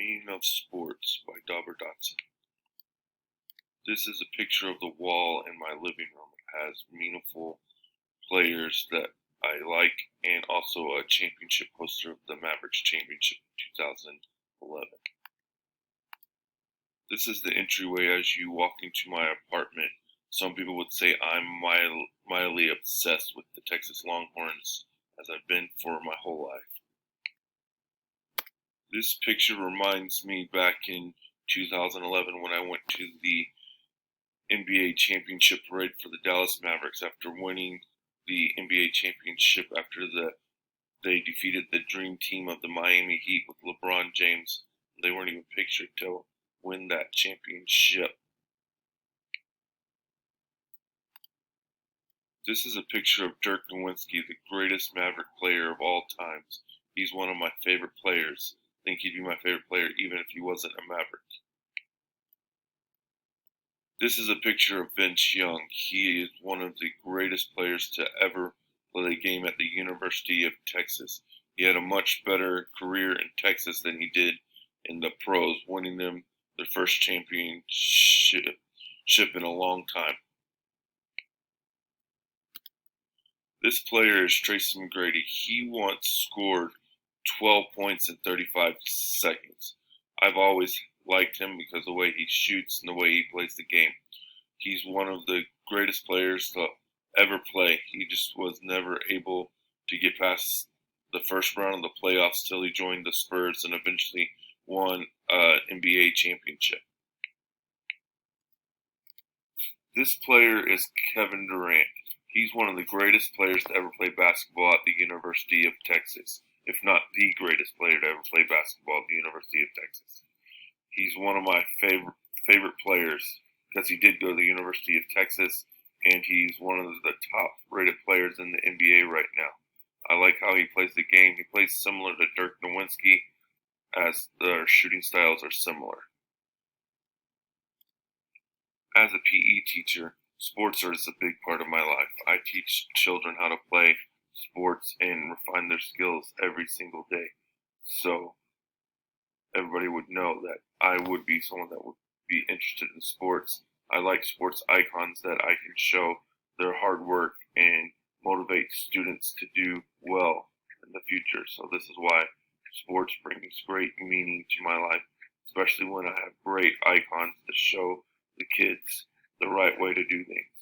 Meaning of Sports by Dauber Dotson. This is a picture of the wall in my living room. It has meaningful players that I like and also a championship poster of the Mavericks championship in 2011. This is the entryway as you walk into my apartment. Some people would say I'm mildly obsessed with the Texas Longhorns, as I've been for my whole life. This picture reminds me back in 2011 when I went to the NBA championship parade for the Dallas Mavericks after winning the NBA championship after they defeated the dream team of the Miami Heat with LeBron James. They weren't even pictured to win that championship. This is a picture of Dirk Nowitzki, the greatest Maverick player of all times. He's one of my favorite players. I think he'd be my favorite player even if he wasn't a Maverick. This is a picture of Vince Young. He is one of the greatest players to ever play the game at the University of Texas. He had a much better career in Texas than he did in the pros, winning them their first championship in a long time. This player is Tracy McGrady. He once scored 12 points in 35 seconds. I've always liked him because of the way he shoots and the way he plays the game. He's one of the greatest players to ever play. He just was never able to get past the first round of the playoffs till he joined the Spurs and eventually won an NBA championship. This player is Kevin Durant. He's one of the greatest players to ever play basketball at the University of Texas, if not the greatest player to ever play basketball at the University of Texas. He's one of my favorite players because he did go to the University of Texas, and he's one of the top-rated players in the NBA right now. I like how he plays the game. He plays similar to Dirk Nowitzki, as their shooting styles are similar. As a PE teacher, sports is a big part of my life. I teach children how to play sports and refine their skills every single day. So everybody would know that I would be someone that would be interested in sports. I like sports icons that I can show their hard work and motivate students to do well in the future. So this is why sports brings great meaning to my life, especially when I have great icons to show the kids the right way to do things.